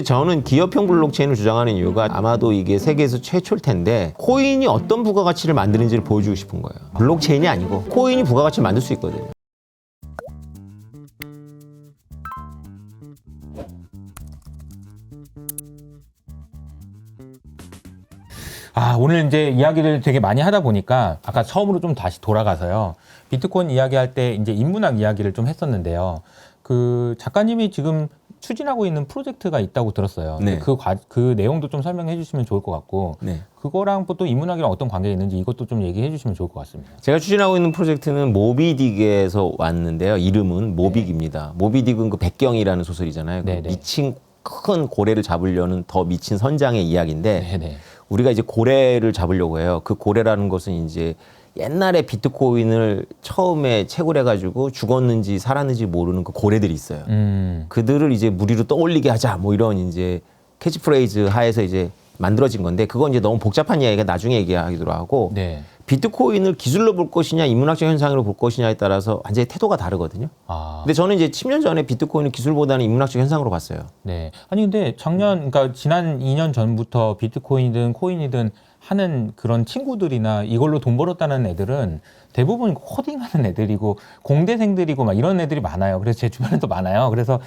저는 기업형 블록체인을 주장하는 이유가 아마도 이게 세계에서 최초일 텐데 코인이 어떤 부가가치를 만드는지를 보여주고 싶은 거예요. 블록체인이 아니고 코인이 부가가치를 만들 수 있거든요. 오늘 이제 이야기를 되게 많이 하다 보니까 아까 처음으로 좀 다시 돌아가서요. 비트코인 이야기할 때 이제 인문학 이야기를 좀 했었는데요. 그 작가님이 지금 추진하고 있는 프로젝트가 있다고 들었어요. 네. 그 내용도 좀 설명해 주시면 좋을 것 같고, 네. 그거랑 또 인문학이랑 어떤 관계가 있는지 이것도 좀 얘기해 주시면 좋을 것 같습니다. 제가 추진하고 있는 프로젝트는 모비딕에서 왔는데요. 이름은 모빅입니다. 모비딕은 그 백경이라는 소설이잖아요. 그 네네. 미친 큰 고래를 잡으려는 더 미친 선장의 이야기인데 네네. 우리가 이제 고래를 잡으려고 해요. 그 고래라는 것은 이제 옛날에 비트코인을 처음에 채굴해 가지고 죽었는지 살았는지 모르는 그 고래들이 있어요. 그들을 이제 무리로 떠올리게 하자 뭐 이런 이제 캐치프레이즈 하에서 이제 만들어진 건데 그건 이제 너무 복잡한 이야기가 나중에 얘기하기로 하고 네. 비트코인을 기술로 볼 것이냐 인문학적 현상으로 볼 것이냐에 따라서 완전히 태도가 다르거든요. 근데 저는 이제 10년 전에 비트코인을 기술보다는 인문학적 현상으로 봤어요. 네. 아니 근데 그러니까 지난 2년 전부터 비트코인이든 코인이든 하는 그런 친구들이나 이걸로 돈 벌었다는 애들은 대부분 코딩하는 애들이고 공대생들이고 막 이런 애들이 많아요. 그래서 제 주변에도 많아요. 그래서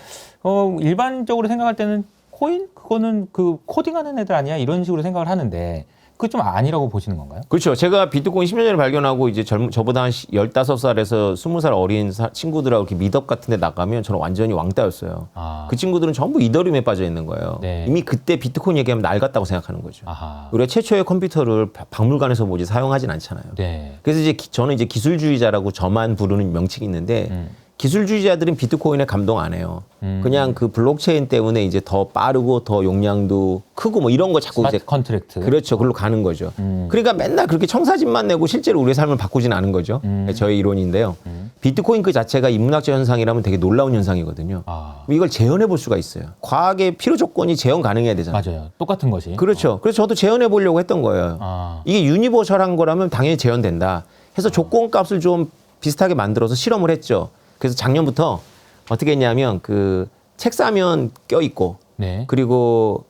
일반적으로 생각할 때는 코인 그거는 그 코딩하는 애들 아니야 이런 식으로 생각을 하는데 그게 좀 아니라고 보시는 건가요? 그렇죠. 제가 비트코인 10년 전에 발견하고 이제 저보다 한 15살에서 20살 어린 친구들하고 이렇게 미덕 같은 데 나가면 저는 완전히 왕따였어요. 그 친구들은 전부 이더리움에 빠져 있는 거예요. 네. 이미 그때 비트코인 얘기하면 낡았다고 생각하는 거죠. 아하. 우리가 최초의 컴퓨터를 박물관에서 보지 사용하진 않잖아요. 네. 그래서 이제 저는 이제 기술주의자라고 저만 부르는 명칭이 있는데 기술주의자들은 비트코인에 감동 안 해요. 그냥 그 블록체인 때문에 이제 더 빠르고 더 용량도 크고 뭐 이런 거 자꾸 스마트 이제 컨트랙트. 그렇죠. 그걸로 가는 거죠. 그러니까 맨날 그렇게 청사진만 내고 실제로 우리의 삶을 바꾸지는 않은 거죠. 저의 이론인데요. 비트코인 그 자체가 인문학적 현상이라면 되게 놀라운 현상이거든요. 이걸 재현해 볼 수가 있어요. 과학의 필요 조건이 재현 가능해야 되잖아요. 맞아요. 똑같은 것이. 그렇죠. 그래서 저도 재현해 보려고 했던 거예요. 이게 유니버셜한 거라면 당연히 재현된다. 해서 조건값을 좀 비슷하게 만들어서 실험을 했죠. 그래서 작년부터 어떻게 했냐면 그 책 사면 껴있고 네. 그리고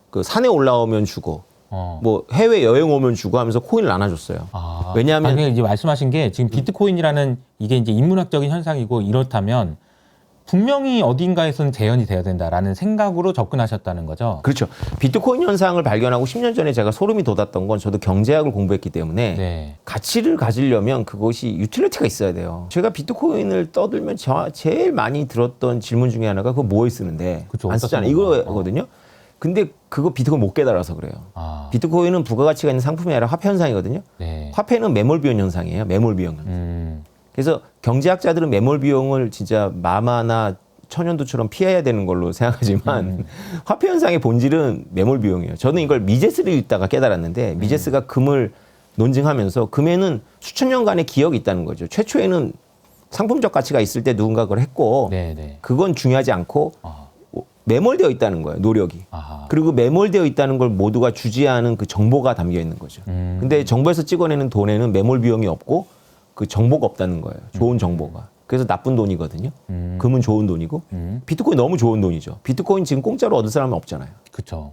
그 산에 올라오면 주고 뭐 해외 여행 오면 주고 하면서 코인을 나눠줬어요. 왜냐하면 이제 말씀하신 게 지금 비트코인이라는 이게 이제 인문학적인 현상이고 이렇다면 분명히 어딘가에서는 재현이 돼야 된다라는 생각으로 접근하셨다는 거죠. 그렇죠. 비트코인 현상을 발견하고 10년 전에 제가 소름이 돋았던 건 저도 경제학을 공부했기 때문에 네. 가치를 가지려면 그것이 유틸리티가 있어야 돼요. 제가 비트코인을 떠들면 제일 많이 들었던 질문 중에 하나가 그거 뭐에 쓰는데 그쵸, 안 쓰잖아요. 이거거든요. 근데 그거 비트코인 못 깨달아서 그래요. 비트코인은 부가가치가 있는 상품이 아니라 화폐 현상이거든요. 네. 화폐는 매몰 비용 현상이에요. 매몰 비용 현상. 그래서 경제학자들은 매몰 비용을 진짜 마마나 천연두처럼 피해야 되는 걸로 생각하지만 화폐 현상의 본질은 매몰 비용이에요. 저는 이걸 미제스를 읽다가 깨달았는데 미제스가 금을 논증하면서 금에는 수천 년간의 기억이 있다는 거죠. 최초에는 상품적 가치가 있을 때 누군가 그걸 했고 네네. 그건 중요하지 않고 매몰되어 있다는 거예요. 노력이. 그리고 매몰되어 있다는 걸 모두가 주지하는 그 정보가 담겨 있는 거죠. 근데 정부에서 찍어내는 돈에는 매몰 비용이 없고 그 정보가 없다는 거예요. 좋은 정보가. 그래서 나쁜 돈이거든요. 금은 좋은 돈이고 비트코인 너무 좋은 돈이죠. 비트코인 지금 공짜로 얻을 사람은 없잖아요. 그렇죠.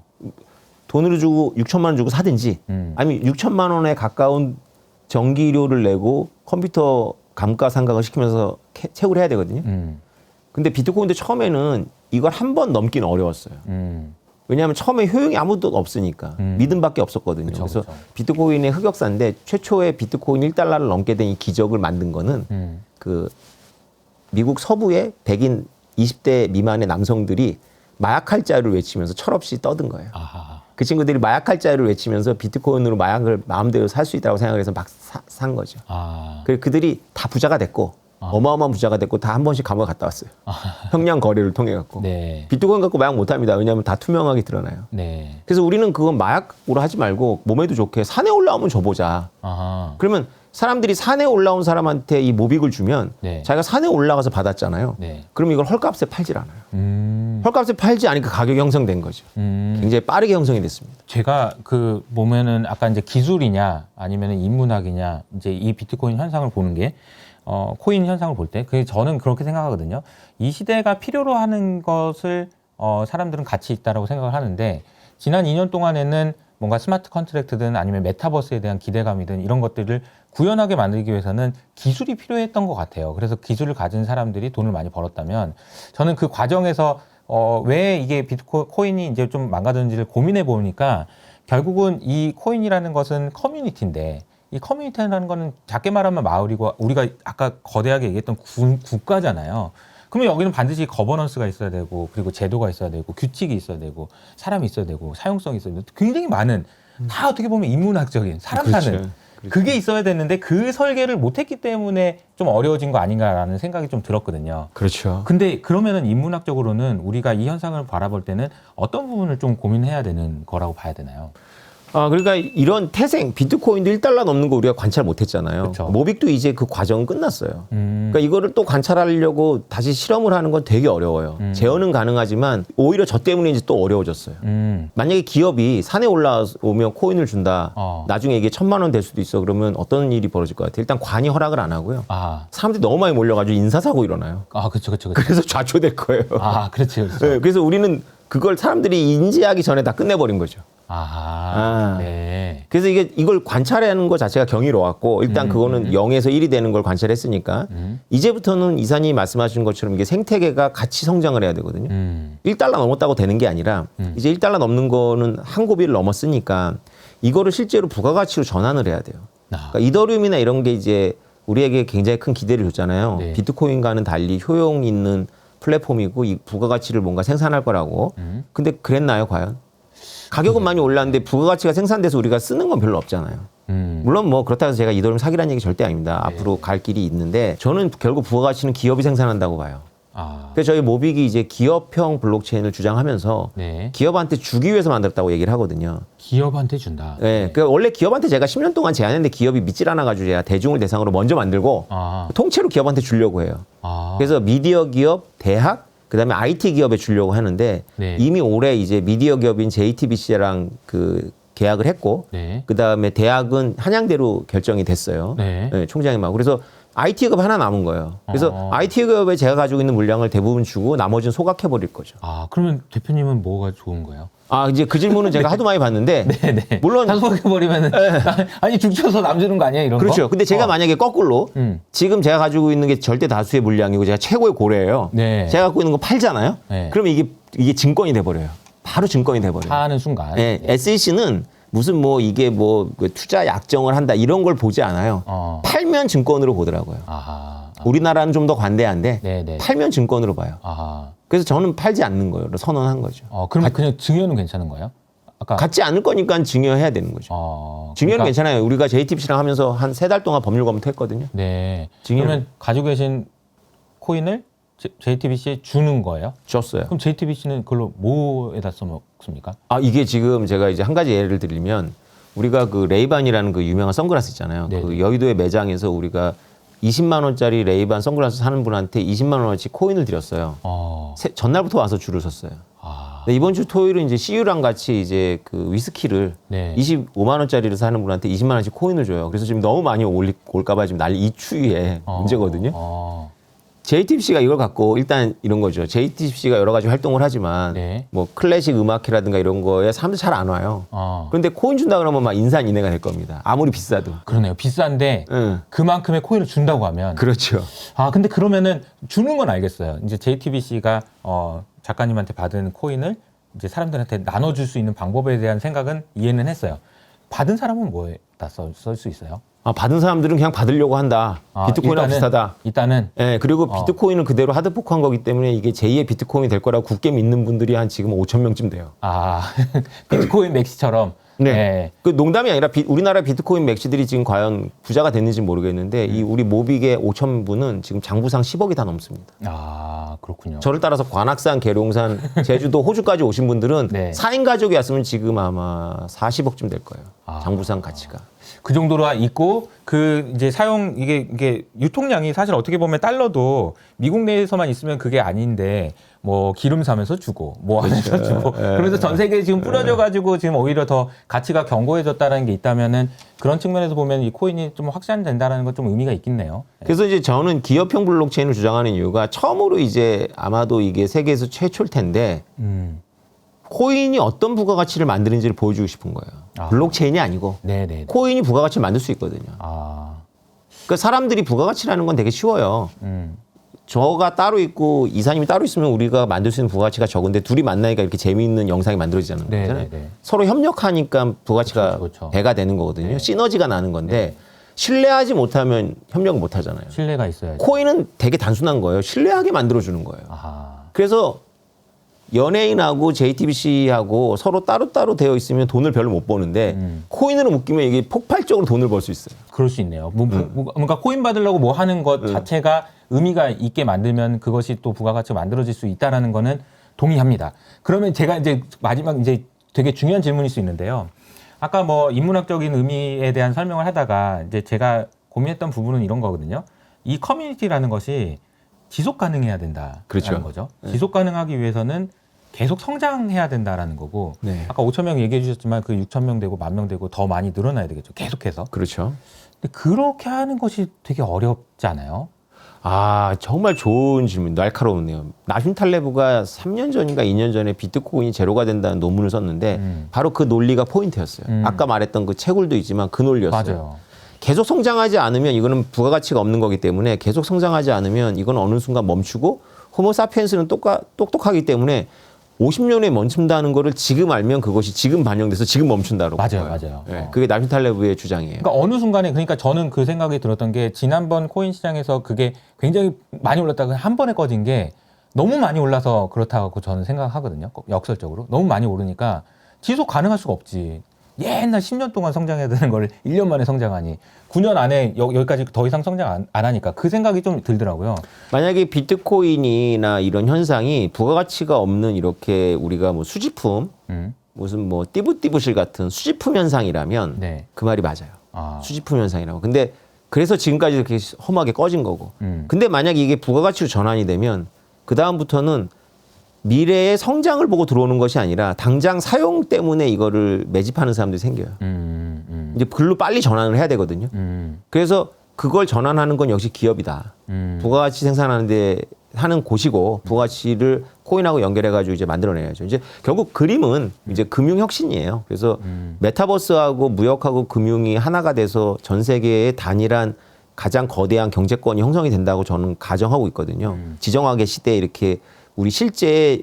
돈으로 주고 6천만 원 주고 사든지 아니면 6천만 원에 가까운 전기료를 내고 컴퓨터 감가상각을 시키면서 채굴 해야 되거든요. 근데 비트코인도 처음에는 이걸 한 번 넘기는 어려웠어요. 왜냐하면 처음에 효용이 아무도 없으니까 믿음밖에 없었거든요. 그래서 비트코인의 흑역사인데 최초의 비트코인 1달러를 넘게 된 이 기적을 만든 거는 그 미국 서부의 백인 20대 미만의 남성들이 마약할 자유를 외치면서 철없이 떠든 거예요. 그 친구들이 마약할 자유를 외치면서 비트코인으로 마약을 마음대로 살 수 있다고 생각해서 막 산 거죠. 그래서 그들이 다 부자가 됐고 어마어마한 부자가 됐고 다 한 번씩 감옥에 갔다 왔어요. 형량 거래를 통해 갖고. 네. 비트코인 갖고 마약 못 합니다. 왜냐하면 다 투명하게 드러나요. 네. 그래서 우리는 그건 마약으로 하지 말고 몸에도 좋게 산에 올라오면 줘보자. 그러면 사람들이 산에 올라온 사람한테 이 모빅을 주면 자기가 산에 올라가서 받았잖아요. 그럼 이걸 헐값에 팔질 않아요. 헐값에 팔지 않으니까 가격이 형성된 거죠. 굉장히 빠르게 형성이 됐습니다. 제가 그 보면은 아까 이제 기술이냐 아니면 인문학이냐 이제 이 비트코인 현상을 보는 게 코인 현상을 볼 때, 저는 그렇게 생각하거든요. 이 시대가 필요로 하는 것을 사람들은 가치 있다라고 생각을 하는데 지난 2년 동안에는 뭔가 스마트 컨트랙트든 아니면 메타버스에 대한 기대감이든 이런 것들을 구현하게 만들기 위해서는 기술이 필요했던 것 같아요. 그래서 기술을 가진 사람들이 돈을 많이 벌었다면 저는 그 과정에서 왜 이게 비트코인이 이제 좀 망가졌는지를 고민해 보니까 결국은 이 코인이라는 것은 커뮤니티인데 이 커뮤니티라는 거는 작게 말하면 마을이고 우리가 아까 거대하게 얘기했던 국가잖아요. 그러면 여기는 반드시 거버넌스가 있어야 되고 그리고 제도가 있어야 되고 규칙이 있어야 되고 사람이 있어야 되고 사용성이 있어야 되고 굉장히 많은 다 어떻게 보면 인문학적인 사람 그렇죠. 사는 그게 있어야 되는데 그 설계를 못했기 때문에 좀 어려워진 거 아닌가라는 생각이 좀 들었거든요. 그렇죠. 근데 그러면은 인문학적으로는 우리가 이 현상을 바라볼 때는 어떤 부분을 좀 고민해야 되는 거라고 봐야 되나요? 그러니까 이런 태생 비트코인도 1달러 넘는 거 우리가 관찰 못했잖아요. 그쵸. 모빅도 이제 그 과정은 끝났어요. 그러니까 이거를 또 관찰하려고 다시 실험을 하는 건 되게 어려워요. 재현은 가능하지만 오히려 저 때문에 이제 또 어려워졌어요. 만약에 기업이 산에 올라오면 코인을 준다. 나중에 이게 1,000만 원 될 수도 있어. 그러면 어떤 일이 벌어질 것 같아요? 일단 관이 허락을 안 하고요. 사람들이 너무 많이 몰려가지고 인사사고 일어나요. 그렇죠. 그래서 좌초될 거예요. 그렇죠. 네, 그래서 우리는 그걸 사람들이 인지하기 전에 다 끝내버린 거죠. 네. 그래서 이걸 관찰하는 것 자체가 경이로웠고 일단 그거는 0에서 1이 되는 걸 관찰했으니까 이제부터는 이사님이 말씀하신 것처럼 이게 생태계가 같이 성장을 해야 되거든요. 1달러 넘었다고 되는 게 아니라 이제 1달러 넘는 거는 한 고비를 넘었으니까 이거를 실제로 부가가치로 전환을 해야 돼요. 그러니까 이더리움이나 이런 게 이제 우리에게 굉장히 큰 기대를 줬잖아요. 네. 비트코인과는 달리 효용 있는 플랫폼이고 이 부가가치를 뭔가 생산할 거라고. 근데 그랬나요, 과연? 가격은 많이 올랐는데 부가가치가 생산돼서 우리가 쓰는 건 별로 없잖아요. 물론 뭐 그렇다고 해서 제가 이더리움 사기라는 얘기 절대 아닙니다. 앞으로 갈 길이 있는데 저는 결국 부가가치는 기업이 생산한다고 봐요. 그래서 저희 모빅이 이제 기업형 블록체인을 주장하면서 네. 기업한테 주기 위해서 만들었다고 얘기를 하거든요. 기업한테 준다. 네. 그러니까 원래 기업한테 제가 10년 동안 제안했는데 기업이 믿질 않아가지고 제가 대중을 대상으로 먼저 만들고 통째로 기업한테 주려고 해요. 그래서 미디어 기업, 대학, 그다음에 IT 기업에 주려고 하는데 네. 이미 올해 이제 미디어 기업인 JTBC랑 그 계약을 했고 네. 그다음에 대학은 한양대로 결정이 됐어요. 네. 총장이 막 그래서 IT 기업 하나 남은 거예요. 그래서 IT 기업에 제가 가지고 있는 물량을 대부분 주고 나머지는 소각해 버릴 거죠. 그러면 대표님은 뭐가 좋은 거예요? 이제 그 질문은 제가 하도 많이 받는데 네네. 물론 다 소각해버리면은 아니 죽쳐서 남 주는 거 아니야 이런 거? 그렇죠. 근데 제가 만약에 거꾸로 지금 제가 가지고 있는 게 절대 다수의 물량이고 제가 최고의 고래예요. 네. 제가 갖고 있는 거 팔잖아요. 네. 그러면 이게 증권이 돼 버려요. 바로 증권이 돼 버려요. 파는 순간. 네. SEC는 무슨 뭐 이게 뭐 투자 약정을 한다 이런 걸 보지 않아요. 팔면 증권으로 보더라고요. 우리나라는 좀 더 관대한데 네네. 팔면 증권으로 봐요. 그래서 저는 팔지 않는 거예요. 선언한 거죠. 그럼 그냥 증여는 괜찮은 거예요? 아까 갖지 않을 거니까 증여해야 되는 거죠. 증여는 그러니까- 괜찮아요. 우리가 JTBC랑 하면서 한 3달 동안 법률 검토했거든요. 네. 증여는- 그러면 가지고 계신 코인을 JTBC에 주는 거예요? 줬어요. 그럼 JTBC는 그걸로 뭐에다 써먹습니까? 이게 지금 제가 이제 한 가지 예를 들면 우리가 그 레이반이라는 그 유명한 선글라스 있잖아요. 네네. 그 여의도의 매장에서 우리가 20만 원짜리 레이반 선글라스 사는 분한테 20만 원어치 코인을 드렸어요. 전날부터 와서 줄을 섰어요. 근데 이번 주 토요일은 이제 CU랑 같이 이제 그 위스키를 네. 25만 원짜리를 사는 분한테 20만 원씩 코인을 줘요. 그래서 지금 너무 많이 올까봐 지금 난리 이 추위에 문제거든요. JTBC가 이걸 갖고 일단 이런 거죠. JTBC가 여러 가지 활동을 하지만 네. 뭐 클래식 음악회라든가 이런 거에 사람들 잘 안 와요. 그런데 코인 준다 그러면 막 인산인해가 될 겁니다. 아무리 비싸도. 그러네요. 비싼데 응. 그만큼의 코인을 준다고 하면 그렇죠. 근데 그러면은 주는 건 알겠어요. 이제 JTBC가 작가님한테 받은 코인을 이제 사람들한테 나눠줄 수 있는 방법에 대한 생각은 이해는 했어요. 받은 사람은 뭐에다 쓸 수 있어요? 받은 사람들은 그냥 받으려고 한다. 비트코인하고 비슷하다. 일단은 네, 그리고 비트코인은 그대로 하드포크한 거기 때문에 이게 제2의 비트코인이 될 거라고 굳게 믿는 분들이 한 지금 5천 명쯤 돼요. 비트코인 맥시처럼. 네. 그 농담이 아니라 우리나라 비트코인 맥시들이 지금 과연 부자가 됐는지 모르겠는데 이 우리 모빅의 5천 분은 지금 장부상 10억이 다 넘습니다. 그렇군요. 저를 따라서 관악산, 계룡산, 제주도, 호주까지 오신 분들은 네. 4인 가족이 왔으면 지금 아마 40억쯤 될 거예요. 장부상 가치가. 그 정도로 있고 그 이제 이게 유통량이 사실 어떻게 보면 달러도 미국 내에서만 있으면 그게 아닌데 뭐 기름 사면서 주고 뭐 하면서 주고 그러면서 전 세계에 지금 뿌려져 가지고 지금 오히려 더 가치가 견고해졌다는 게 있다면은 그런 측면에서 보면 이 코인이 좀 확산된다라는 건 좀 의미가 있겠네요. 그래서 이제 저는 기업형 블록체인을 주장하는 이유가 처음으로 이제 아마도 이게 세계에서 최초일 텐데 코인이 어떤 부가가치를 만드는지를 보여주고 싶은 거예요. 블록체인이 아니고 네네. 코인이 부가가치를 만들 수 있거든요. 그러니까 사람들이 부가가치라는 건 되게 쉬워요. 저가 따로 있고 이사님이 따로 있으면 우리가 만들 수 있는 부가가치가 적은데 둘이 만나니까 이렇게 재미있는 영상이 만들어지잖아요. 네네네. 서로 협력하니까 부가가치가 그렇죠. 배가 되는 거거든요. 네. 시너지가 나는 건데 신뢰하지 못하면 협력을 못 하잖아요. 신뢰가 있어야죠. 코인은 되게 단순한 거예요. 신뢰하게 만들어주는 거예요. 그래서 연예인하고 JTBC하고 서로 따로따로 되어 있으면 돈을 별로 못 버는데 코인으로 묶이면 이게 폭발적으로 돈을 벌 수 있어요. 그럴 수 있네요. 뭔가 코인 받으려고 뭐 하는 것 자체가 의미가 있게 만들면 그것이 또 부가가치가 만들어질 수 있다라는 거는 동의합니다. 그러면 제가 이제 마지막 이제 되게 중요한 질문일 수 있는데요. 아까 뭐 인문학적인 의미에 대한 설명을 하다가 이제 제가 고민했던 부분은 이런 거거든요. 이 커뮤니티라는 것이 지속 가능해야 된다라는 그렇죠. 거죠. 지속 가능하기 위해서는 계속 성장해야 된다라는 거고 네. 아까 5천 명 얘기해 주셨지만 그 6천 명 되고 10,000명 되고 더 많이 늘어나야 되겠죠. 계속해서. 그렇죠. 근데 그렇게 하는 것이 되게 어렵지 않아요? 아, 정말 좋은 질문, 날카로우네요. 나심 탈레브가 3년 전인가 2년 전에 비트코인이 제로가 된다는 논문을 썼는데 바로 그 논리가 포인트였어요. 아까 말했던 그 채굴도 있지만 그 논리였어요. 맞아요. 계속 성장하지 않으면 이거는 부가가치가 없는 거기 때문에 계속 성장하지 않으면 이건 어느 순간 멈추고 호모사피엔스는 똑똑하기 때문에 50년에 멈춘다는 거를 지금 알면 그것이 지금 반영돼서 지금 멈춘다고. 맞아요. 네, 그게 나심 탈레브의 주장이에요. 그러니까 어느 순간에 그러니까 저는 그 생각이 들었던 게 지난번 코인 시장에서 그게 굉장히 많이 올랐다가 한 번에 꺼진 게 너무 많이 올라서 그렇다고 저는 생각하거든요. 역설적으로. 너무 많이 오르니까 지속 가능할 수가 없지. 옛날 10년 동안 성장해야 되는 걸 1년 만에 성장하니 9년 안에 여기까지 더 이상 성장 안 하니까 그 생각이 좀 들더라고요. 만약에 비트코인이나 이런 현상이 부가가치가 없는 이렇게 우리가 뭐 수집품 무슨 뭐 띠부띠부실 같은 수집품 현상이라면 네. 그 말이 맞아요. 수집품 현상이라고. 근데 그래서 지금까지 이렇게 험하게 꺼진 거고. 근데 만약에 이게 부가가치로 전환이 되면 그 다음부터는 미래의 성장을 보고 들어오는 것이 아니라 당장 사용 때문에 이거를 매집하는 사람들이 생겨요. 이제 글로 빨리 전환을 해야 되거든요. 그래서 그걸 전환하는 건 역시 기업이다. 부가가치 생산하는데 하는 곳이고 부가가치를 코인하고 연결해가지고 이제 만들어내야죠. 이제 결국 그림은 이제 금융혁신이에요. 그래서 메타버스하고 무역하고 금융이 하나가 돼서 전 세계의 단일한 가장 거대한 경제권이 형성이 된다고 저는 가정하고 있거든요. 지정학의 시대에 이렇게 우리 실제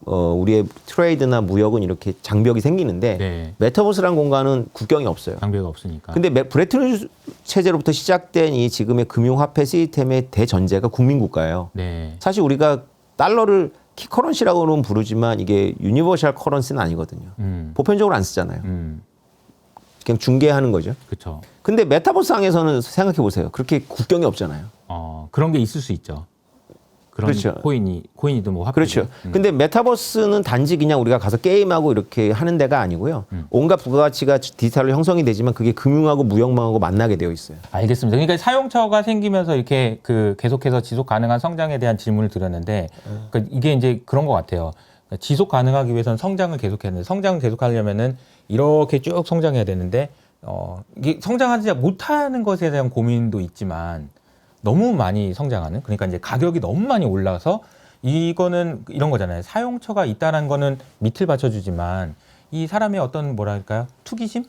우리의 트레이드나 무역은 이렇게 장벽이 생기는데 네. 메타버스라는 공간은 국경이 없어요. 장벽이 없으니까. 근데 브레튼 우드 체제로부터 시작된 이 지금의 금융화폐 시스템의 대전제가 국민국가예요. 네. 사실 우리가 달러를 키커런시라고는 부르지만 이게 유니버셜 커런시는 아니거든요. 보편적으로 안 쓰잖아요. 그냥 중개하는 거죠. 그렇죠. 근데 메타버스 상에서는 생각해 보세요. 그렇게 국경이 없잖아요. 그런 게 있을 수 있죠. 그런 그렇죠. 코인이든 뭐 화폐. 그렇죠. 근데 메타버스는 단지 그냥 우리가 가서 게임하고 이렇게 하는 데가 아니고요. 온갖 부가가치가 디지털로 형성이 되지만 그게 금융하고 무역망하고 만나게 되어 있어요. 알겠습니다. 그러니까 사용처가 생기면서 이렇게 그 계속해서 지속 가능한 성장에 대한 질문을 드렸는데 그러니까 이게 이제 그런 것 같아요. 그러니까 지속 가능하기 위해서는 성장을 계속해야 되는데 성장을 계속하려면은 이렇게 쭉 성장해야 되는데 이게 성장하지 못하는 것에 대한 고민도 있지만 너무 많이 성장하는 그러니까 이제 가격이 너무 많이 올라서 이거는 이런 거잖아요. 사용처가 있다는 거는 밑을 받쳐주지만 이 사람의 어떤 뭐랄까요 투기심,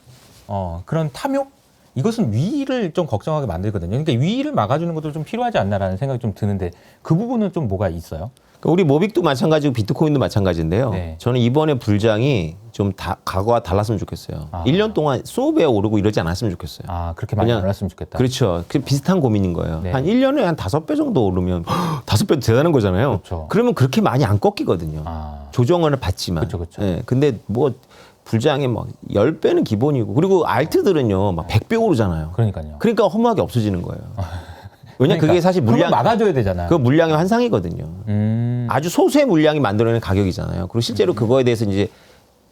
그런 탐욕 이것은 위를 좀 걱정하게 만들거든요. 그러니까 위를 막아주는 것도 좀 필요하지 않나라는 생각이 좀 드는데 그 부분은 좀 뭐가 있어요? 우리 모빅도 마찬가지고 비트코인도 마찬가지인데요. 네. 저는 이번에 불장이 좀 과거와 달랐으면 좋겠어요. 1년 동안 20배 오르고 이러지 않았으면 좋겠어요. 그렇게 많이 그냥 올랐으면 좋겠다. 그렇죠. 그 비슷한 고민인 거예요. 네. 한 1년에 한 5배 정도 오르면 5배도 대단한 거잖아요. 그렇죠. 그러면 그렇게 많이 안 꺾이거든요. 조정을 받지만. 그렇죠. 예, 근데 뭐 불장에 막 10배는 기본이고 그리고 알트들은요 막 100배 오르잖아요. 그러니까요. 그러니까 허무하게 없어지는 거예요. 왜냐 그러니까, 그게 사실 물량 막아줘야 되잖아요. 그 물량의 환상이거든요. 아주 소수의 물량이 만들어내는 가격이잖아요. 그리고 실제로 그거에 대해서 이제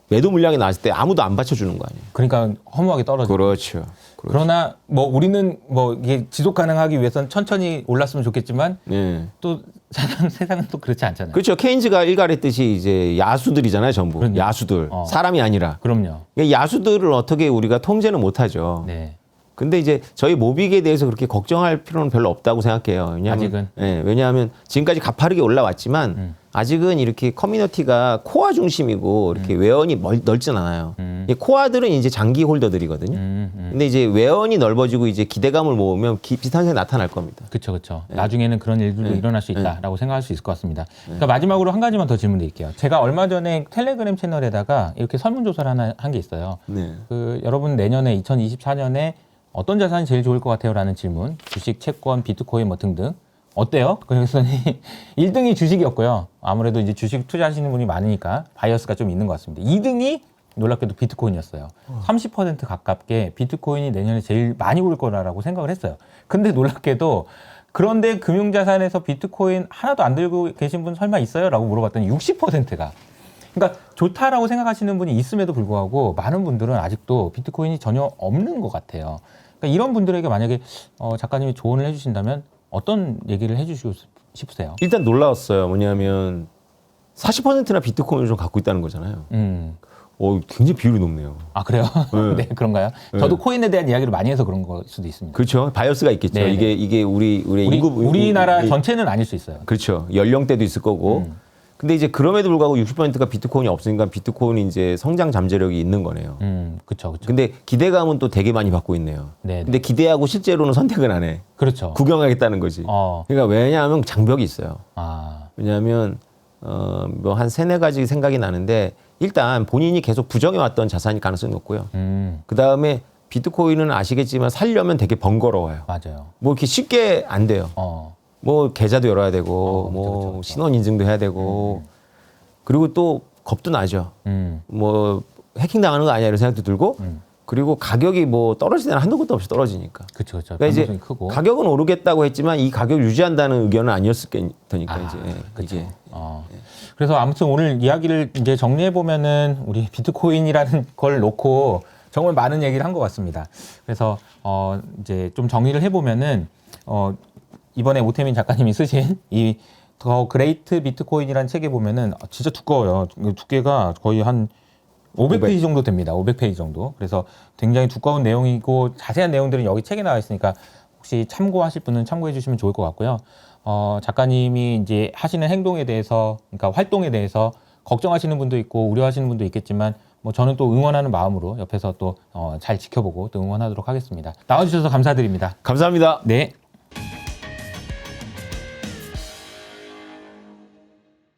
매도 물량이 나왔을 때 아무도 안 받쳐주는 거 아니에요. 그러니까 허무하게 떨어져. 그렇죠. 그러나 뭐 우리는 뭐 이게 지속 가능하기 위해서는 천천히 올랐으면 좋겠지만 네. 또 세상은 또 그렇지 않잖아요. 그렇죠. 케인즈가 일갈했듯이 이제 야수들이잖아요, 전부. 그럼요. 야수들. 어. 사람이 아니라. 그럼요. 그러니까 야수들을 어떻게 우리가 통제는 못하죠. 네. 근데 이제 저희 모빅에 대해서 그렇게 걱정할 필요는 별로 없다고 생각해요. 왜냐하면, 아직은? 예, 왜냐하면 지금까지 가파르게 올라왔지만 아직은 이렇게 커뮤니티가 코어 중심이고 이렇게 외연이 넓진 않아요. 이 코어들은 이제 장기 홀더들이거든요. 근데 이제 외연이 넓어지고 이제 기대감을 모으면 비슷한 게 나타날 겁니다. 그렇죠, 그렇죠. 나중에는 그런 일들도 일어날 수 있다라고 생각할 수 있을 것 같습니다. 그러니까 마지막으로 한 가지만 더 질문드릴게요. 제가 얼마 전에 텔레그램 채널에다가 이렇게 설문조사를 하나 한 게 있어요. 네. 그 여러분 내년에 2024년에 어떤 자산이 제일 좋을 것 같아요?라는 질문. 주식, 채권, 비트코인 뭐 등등. 어때요? 그랬더니 1등이 주식이었고요. 아무래도 이제 주식 투자하시는 분이 많으니까 바이어스가 좀 있는 것 같습니다. 2등이 놀랍게도 비트코인이었어요. 30% 가깝게 비트코인이 내년에 제일 많이 오를 거라고 생각을 했어요. 근데 놀랍게도 그런데 금융자산에서 비트코인 하나도 안 들고 계신 분 설마 있어요? 라고 물어봤더니 60%가. 그러니까 좋다라고 생각하시는 분이 있음에도 불구하고 많은 분들은 아직도 비트코인이 전혀 없는 것 같아요. 그러니까 이런 분들에게 만약에 작가님이 조언을 해주신다면 어떤 얘기를 해주시고 싶으세요? 일단 놀라웠어요. 뭐냐면 40%나 비트코인을 좀 갖고 있다는 거잖아요. 굉장히 비율이 높네요. 아, 그래요? 네. 네, 그런가요? 저도 코인에 대한 이야기를 많이 해서 그런 걸 수도 있습니다. 그렇죠. 바이어스가 있겠죠. 네. 이게 우리나라 전체는 아닐 수 있어요. 그렇죠. 연령대도 있을 거고. 근데 이제 그럼에도 불구하고 60%가 비트코인이 없으니까 비트코인이 이제 성장 잠재력이 있는 거네요. 그렇죠, 그렇죠. 근데 기대감은 또 되게 많이 받고 있네요. 네, 근데 기대하고 실제로는 선택은 안 해. 그렇죠. 구경하겠다는 거지. 그러니까 왜냐하면 장벽이 있어요. 아, 왜냐하면 뭐 한 세네 가지 생각이 나는데 일단 본인이 계속 부정해왔던 자산일 가능성이 높고요. 그 다음에 비트코인은 아시겠지만 살려면 되게 번거로워요. 맞아요. 뭐 이렇게 쉽게 안 돼요. 뭐 계좌도 열어야 되고 그렇죠. 신원 인증도 해야 되고 그리고 또 겁도 나죠. 뭐 해킹 당하는 거 아니야 이런 생각도 들고 그리고 가격이 뭐 떨어지는 한도 끝도 없이 떨어지니까. 그렇죠, 그렇죠. 그러니까 이제 변동성이 크고. 가격은 오르겠다고 했지만 이 가격을 유지한다는 의견은 아니었을 테니까 이제 그렇죠. 이게 그래서 아무튼 오늘 이야기를 이제 정리해 보면은 우리 비트코인이라는 걸 놓고 정말 많은 얘기를 한 것 같습니다. 그래서 이제 좀 정리를 해 보면은 이번에 오태민 작가님이 쓰신 이 더 그레이트 비트코인이라는 책에 보면은 진짜 두꺼워요. 두께가 거의 한 500페이지 정도 됩니다. 500페이지 정도. 그래서 굉장히 두꺼운 내용이고 자세한 내용들은 여기 책에 나와 있으니까 혹시 참고하실 분은 참고해 주시면 좋을 것 같고요. 작가님이 이제 하시는 행동에 대해서, 그러니까 활동에 대해서 걱정하시는 분도 있고 우려하시는 분도 있겠지만 뭐 저는 또 응원하는 마음으로 옆에서 또 잘 지켜보고 또 응원하도록 하겠습니다. 나와주셔서 감사드립니다. 감사합니다. 네.